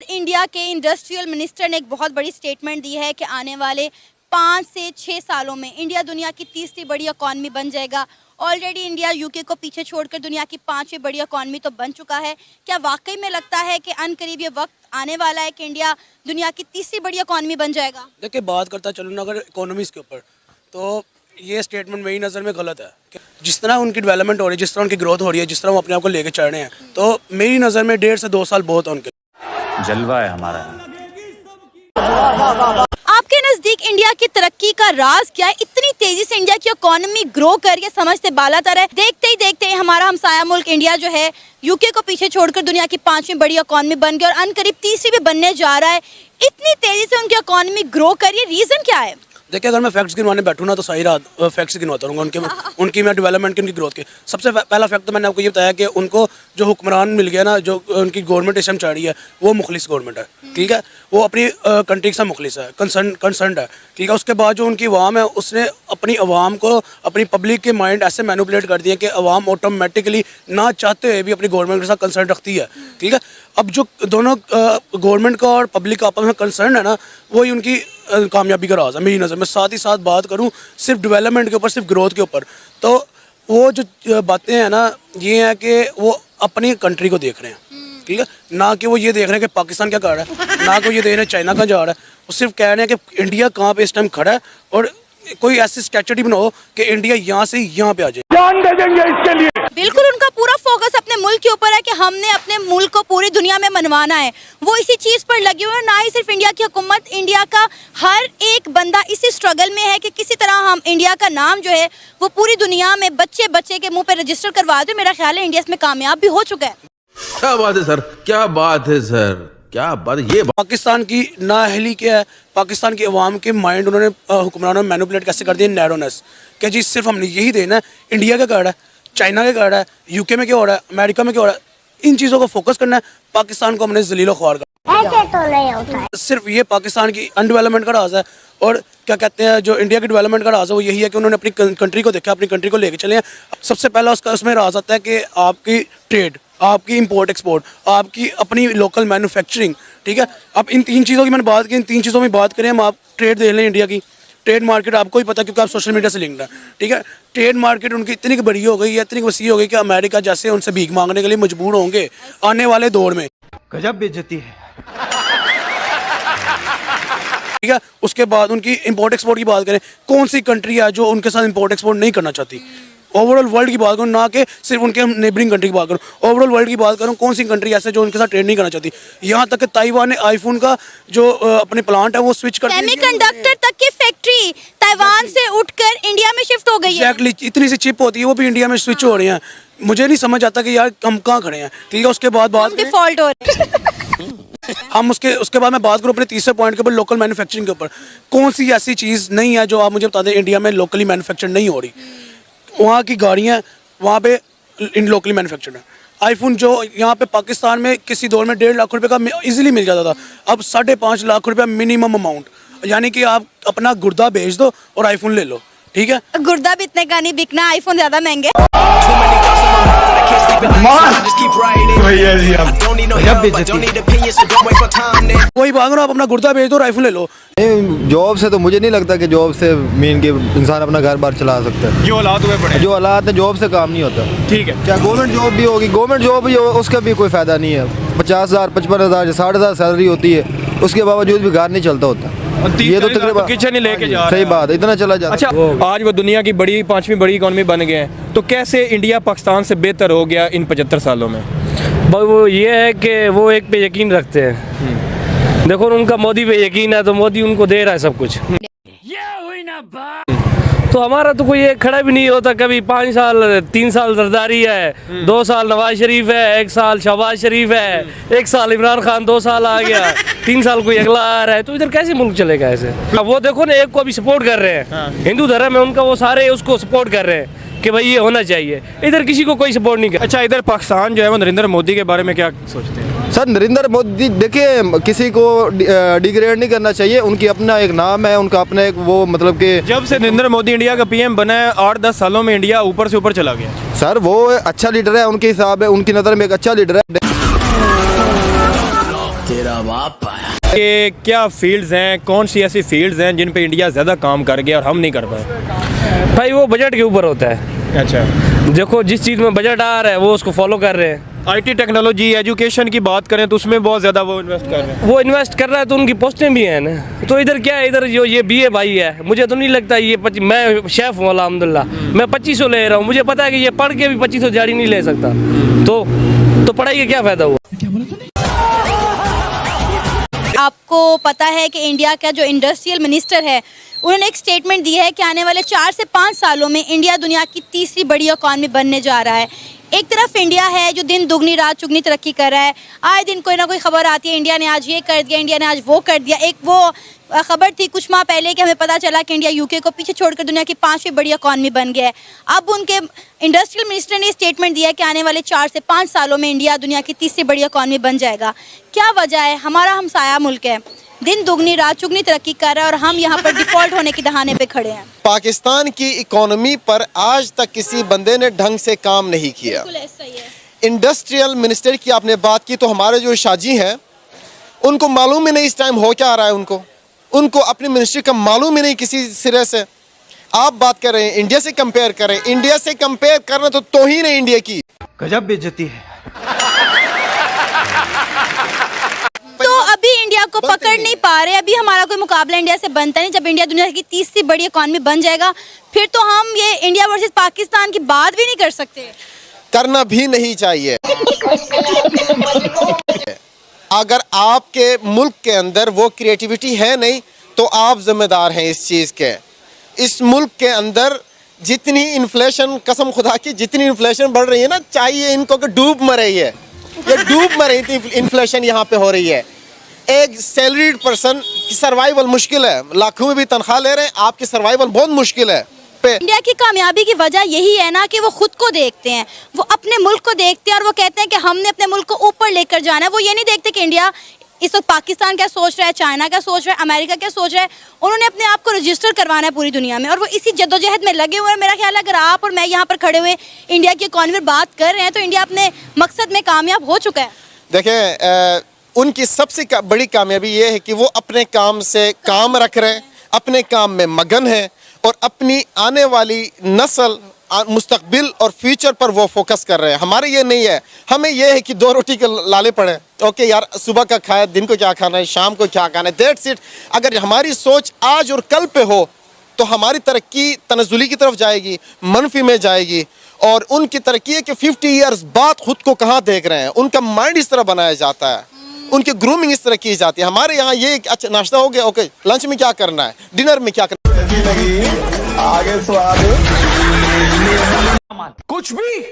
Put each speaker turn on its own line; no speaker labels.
India के industrial minister ने एक बहुत बड़ी स्टेटमेंट दी है कि आने वाले 5 से 6 सालों में इंडिया दुनिया की तीसरी बड़ी इकॉनमी बन जाएगा। ऑलरेडी इंडिया यूके को पीछे छोड़कर दुनिया की 5वीं बड़ी इकॉनमी तो बन चुका है। क्या वाकई में लगता है कि अनकरीब ये वक्त आने वाला है कि इंडिया दुनिया की तीसरी बड़ी इकॉनमी बन जाएगा?
देखिए, बात करता चलूँ ना अगर इकोनॉमीज़ के ऊपर, तो ये स्टेटमेंट मेरी नज़र में गलत है। जिस तरह उनकी डेवलपमेंट हो रही है, जिस तरह उनकी ग्रोथ हो रही है, जिस तरह वो अपने आप को लेके चल रहे हैं, तो मेरी नज़र में 1.5 से 2 साल बहुत है उनके।
जलवा है हमारा।
आपके नजदीक इंडिया की तरक्की का राज क्या है? इतनी तेजी से इंडिया की इकोनॉमी ग्रो करके समझते बालातर है। देखते ही देखते हमारा हमसाया मुल्क इंडिया जो है यूके को पीछे छोड़कर दुनिया की 5वीं बड़ी इकोनॉमी बन गई और अनकरीब तीसरी भी बनने जा रहा है। इतनी तेजी से उनकी इकोनॉमी ग्रो कर रही है, रीजन क्या है?
देखिए, अगर मैं फैक्ट्स गिनवाने बैठूँ ना तो सही रात फैक्ट्स गिनवाता रहूँगा उनकी मैं डेवलपमेंट की, उनकी ग्रोथ के। सबसे पहला फैक्ट तो मैंने आपको ये बताया कि उनको जो हुक्मरान मिल गया ना, जो उनकी गवर्नमेंट इस टाइम चल रही है, वो मुखलिस गवर्नमेंट है। ठीक है, वो अपनी कंट्री से मुखलिस है, कंसर्न है। ठीक है, उसके बाद जो उनकी अवाम है, उसने अपनी अवाम को, अपनी पब्लिक के माइंड ऐसे मैनिपुलेट कर दिए कि अवाम ऑटोमेटिकली ना चाहते हुए भी अपनी गवर्नमेंट के साथ कंसर्न रखती है। ठीक है, अब जो दोनों गवर्नमेंट का और पब्लिक का आपस में कंसर्न है ना, वही उनकी कामयाबी का राज है मेरी नज़र में। साथ ही साथ बात करूं सिर्फ डेवलपमेंट के ऊपर, सिर्फ ग्रोथ के ऊपर, तो वो जो बातें हैं ना, ये है कि वो अपनी कंट्री को देख रहे हैं। ठीक है, ना कि वो ये देख रहे हैं कि पाकिस्तान क्या कर रहा है, ना कि वो ये देख रहे हैं चाइना कहाँ जा रहा है। वो सिर्फ कह रहे हैं कि इंडिया कहाँ पे इस टाइम खड़ा है और कोई ऐसी स्ट्रेटजी बनाओ कि इंडिया यहाँ से यहाँ पे आ जाए।
जान दे देंगे इसके लिए।
बिल्कुल, उनका पूरा फोकस अपने मुल्क के ऊपर है कि हमने अपने मुल्क को पूरी दुनिया में मनवाना है। वो इसी चीज पर लगे हुए हैं। ना ही सिर्फ इंडिया की हुकूमत, इंडिया का हर एक बंदा इसी स्ट्रगल में है कि किसी तरह हम इंडिया का नाम जो है वो पूरी दुनिया में बच्चे बच्चे के मुंह पे रजिस्टर करवा दे। मेरा ख्याल है इंडिया इसमें कामयाब भी हो चुका है।
क्या बात है सर, क्या बात है सर, क्या बात है। ये
पाकिस्तान की नाअहली क्या है, पाकिस्तान की अवाम के माइंड उन्होंने हुक्मरानों में मैनिपुलेट कैसे कर दिया, नैरोनेस, कि जी सिर्फ हमने यही देना है। इंडिया क्या कर रहा है, चाइना क्या कर रहा है, यूके में क्या हो रहा है, अमेरिका में क्या हो रहा है, इन चीज़ों को फोकस करना है। पाकिस्तान को हमने जलीलो ख्वार करना
तो नहीं होता है।
सिर्फ ये पाकिस्तान की अनडेवलपमेंट का राज है। और क्या कहते हैं, जो इंडिया की डेवलपमेंट का राज है वो यही है कि उन्होंने अपनी कंट्री को देखा, अपनी कंट्री को लेके चले हैं। सबसे पहला उसमें राज आता है कि आपकी ट्रेड, आपकी इंपोर्ट एक्सपोर्ट, आपकी अपनी लोकल मैन्युफैक्चरिंग। ठीक है, अब इन 3 चीज़ों की मैंने बात की, इन 3 चीज़ों में बात करें हम। आप ट्रेड देख लें, इंडिया की ट्रेड मार्केट आपको ही पता है क्योंकि आप सोशल मीडिया से लिंक्ड है। ठीक है, ट्रेड मार्केट उनकी इतनी बड़ी हो गई है, इतनी वसी हो गई कि अमेरिका जैसे उनसे भीख मांगने के लिए मजबूर होंगे आने वाले दौर में।
गजब बेइज्जती है।
ठीक है, उसके बाद उनकी इंपोर्ट एक्सपोर्ट की बात करें, कौन सी कंट्री है जो उनके साथ इंपोर्ट एक्सपोर्ट नहीं करना चाहती? ओवरऑल वर्ल्ड की बात करूँ, ना कि सिर्फ उनके नेबरिंग कंट्री की बात करूँ, ओवरऑल वर्ल्ड की बात करूँ, कौन सी कंट्री ऐसे जो उनके साथ ट्रेड नहीं करना चाहती? यहाँ तक कि ताइवान ने आईफोन का जो अपने प्लांट है वो स्विच कर दिया।
सेमीकंडक्टर तक की फैक्ट्री ताइवान से उठकर इंडिया में शिफ्ट हो गई है।
एग्जैक्टली, इतनी सी चिप होती है वो भी इंडिया में स्विच हो रही हैं। मुझे नहीं समझ आता कि यार हम कहाँ खड़े हैं। ठीक है, उसके बाद बात
डिफॉल्ट हो रही
हम उसके बाद मैं बात करूँ अपने तीसरे पॉइंट के ऊपर, लोकल मैन्युफैक्चरिंग के ऊपर। कौन सी ऐसी चीज़ नहीं है जो आप मुझे बता दें इंडिया में लोकली मैन्युफैक्चर नहीं हो रही? वहाँ की गाड़ियाँ वहाँ पे इन लोकली मैन्युफैक्चर्ड है। आईफोन जो यहाँ पे पाकिस्तान में किसी दौर में 1.5 लाख रुपए का इजीली मिल जाता था, अब 5.5 लाख रुपया मिनिमम अमाउंट। यानी कि आप अपना गुर्दा बेच दो और आईफोन ले लो। ठीक है,
गुर्दा भी इतने का नहीं बिकना, आईफोन ज्यादा महंगे।
वही बात करो, आप अपना गुर्दा बेच दो और आईफोन ले लो।
जॉब से तो मुझे नहीं लगता कि जॉब से मीन के इंसान अपना घर बार चला सकता है।
जो हालात हुए पड़े,
जो हालात है, जॉब से काम नहीं होता।
ठीक है,
चाहे गवर्नमेंट जॉब भी होगी, गवर्नमेंट जॉब भी हो, उसका भी कोई फायदा नहीं है। 50,000, 55,000, 60,000 सैलरी होती है, उसके बावजूद भी घर नहीं चलता होता। ये तो तकरीबन
किचन ही लेके जा रहे हैं।
सही बात है, इतना चला जाता।
अच्छा, आज वो दुनिया की 5वीं बड़ी इकॉनमी बन गए हैं, तो कैसे इंडिया पाकिस्तान से बेहतर हो गया इन 75 सालों में?
वो ये है कि वो एक पे यकीन रखते हैं। देखो, उनका मोदी पे यकीन है तो मोदी उनको दे रहा है सब कुछ। तो हमारा तो कोई एक खड़ा भी नहीं होता कभी। 5 साल 3 साल जरदारी है, 2 साल नवाज शरीफ है, 1 साल शहबाज शरीफ है, 1 साल इमरान खान, 2 साल आ गया, 3 साल कोई अगला आ रहा है। तो इधर कैसे मुल्क चलेगा ऐसे? अब वो देखो ना, एक को अभी सपोर्ट कर रहे हैं, हिंदू धर्म है उनका, वो सारे उसको सपोर्ट कर रहे हैं कि भाई ये होना चाहिए। इधर किसी को कोई सपोर्ट नहीं कर।
अच्छा, इधर पाकिस्तान जो है वो नरेंद्र मोदी के बारे में क्या सोचते हैं?
सर, नरेंद्र मोदी देखिए, किसी को डिग्रेड नहीं करना चाहिए। उनकी अपना एक नाम है, उनका अपना एक वो, मतलब कि
जब से नरेंद्र मोदी इंडिया का पीएम बना है, 8-10 सालों में इंडिया ऊपर से ऊपर चला गया।
सर, वो अच्छा लीडर है, उनके हिसाब है, उनकी नज़र में एक अच्छा लीडर है।
तेरा
कि क्या फील्ड्स हैं, कौन सी ऐसी फील्ड्स हैं जिन पे इंडिया ज़्यादा काम कर गया और हम नहीं कर पाए?
भाई वो बजट के ऊपर होता है।
अच्छा,
देखो जिस चीज़ में बजट आ रहा है वो उसको फॉलो कर रहे हैं।
आईटी टेक्नोलॉजी एजुकेशन की बात करें तो उसमें बहुत ज़्यादा वो इन्वेस्ट कर रहे हैं।
वो इन्वेस्ट कर रहा है तो उनकी पोस्टें भी हैं ना। तो इधर क्या है, इधर जो ये बीए भाई है, मुझे तो नहीं लगता ये मैं शेफ़ हूँ अल्हम्दुलिल्लाह, मैं 2500 ले रहा हूँ। मुझे पता है कि ये पढ़ के भी 2500 दिहाड़ी नहीं ले सकता। तो पढ़ाई का क्या फ़ायदा हुआ?
आपको पता है कि इंडिया का जो इंडस्ट्रियल मिनिस्टर है उन्होंने एक स्टेटमेंट दी है कि आने वाले 4 से 5 सालों में इंडिया दुनिया की तीसरी बड़ी इकॉनमी बनने जा रहा है। एक तरफ इंडिया है जो दिन दुगनी रात चुगनी तरक्की कर रहा है, आए दिन कोई ना कोई खबर आती है इंडिया ने आज ये कर दिया, इंडिया ने आज वो कर दिया। एक वो खबर थी कुछ माह पहले कि हमें पता चला कि इंडिया यूके को पीछे छोड़कर दुनिया की 5वीं बड़ी इकॉनमी बन गया है। अब उनके इंडस्ट्रियल मिनिस्टर ने स्टेटमेंट दिया कि आने वाले 4 से 5 सालों में इंडिया दुनिया की तीसरी बड़ी इकॉनमी बन जाएगा। क्या वजह है? हमारा हमसाया मुल्क है, दिन दुगनी रात चुगनी तरक्की कर रहा है और हम यहाँ पर डिफॉल्ट होने के दहाने पे खड़े हैं।
पाकिस्तान की इकोनॉमी पर आज तक किसी बंदे ने ढंग से काम नहीं किया।
बिल्कुल ऐसा ही है।
इंडस्ट्रियल मिनिस्टर की आपने बात की, तो हमारे जो शाहजी हैं उनको मालूम ही नहीं इस टाइम हो क्या आ रहा है। उनको अपनी मिनिस्ट्री का मालूम ही नहीं किसी सिरे से। आप बात कर रहे हैं इंडिया से कंपेयर करें, इंडिया से कंपेयर करना तो तौहीन है इंडिया की।
गजब बेइज्जती है।
तो अभी इंडिया को पकड़ नहीं पा रहे, अभी हमारा कोई मुकाबला इंडिया से बनता नहीं। जब इंडिया दुनिया की तीसरी बड़ी इकॉनमी बन जाएगा फिर तो हम ये इंडिया वर्सेस पाकिस्तान की बात भी नहीं कर सकते,
करना भी नहीं चाहिए। अगर आपके मुल्क के अंदर वो क्रिएटिविटी है नहीं तो आप जिम्मेदार हैं इस चीज़ के। इस मुल्क के अंदर जितनी इन्फ्लेशन, कसम खुदा की जितनी इन्फ्लेशन बढ़ रही है ना, चाहिए इनको कि डूब मरे। ये डूब मरे इतनी इन्फ्लेशन यहाँ पे हो रही है। एक सैलरीड पर्सन की सर्वाइवल मुश्किल है, लाखों में भी तनख्वाह ले रहे हैं, आपकी सर्वाइवल बहुत मुश्किल है।
इंडिया की कामयाबी की वजह यही है ना कि वो खुद को देखते हैं, वो अपने मुल्क को देखते हैं और वो कहते हैं कि हमने अपने मुल्क को ऊपर लेकर जाना है। वो ये नहीं देखते कि इंडिया इस वक्त पाकिस्तान क्या सोच रहा है, चाइना क्या सोच रहा है, अमेरिका क्या सोच रहा है। उन्होंने अपने आप को रजिस्टर करवाना है पूरी दुनिया में और वो इसी जद्दोजहद में लगे हुए हैं। मेरा ख्याल है अगर आप और मैं यहाँ पर खड़े हुए इंडिया की इकॉनमी पर बात कर रहे हैं तो इंडिया अपने मकसद में कामयाब हो चुका है।
देखें, उनकी सबसे बड़ी कामयाबी ये है कि वो अपने काम से काम रख रहे हैं, अपने काम में मगन है और अपनी आने वाली नस्ल, मुस्तकबिल और फ्यूचर पर वो फोकस कर रहे हैं। हमारे ये नहीं है, हमें ये है कि 2 रोटी के लाले पड़े। ओके यार, सुबह का खाया, दिन को क्या खाना है, शाम को क्या खाना है, दैट्स इट। अगर हमारी सोच आज और कल पे हो तो हमारी तरक्की तनज़ुली की तरफ जाएगी, मनफी में जाएगी। और उनकी तरक्की है कि 50 ईयर्स बाद खुद को कहाँ देख रहे हैं, उनका माइंड इस तरह बनाया जाता है, उनकी ग्रूमिंग इस तरह की जाती है। हमारे यहाँ ये अच्छा नाश्ता हो गया, ओके लंच में क्या करना है, डिनर में क्या करना है,
आगे स्वाद
कुछ भी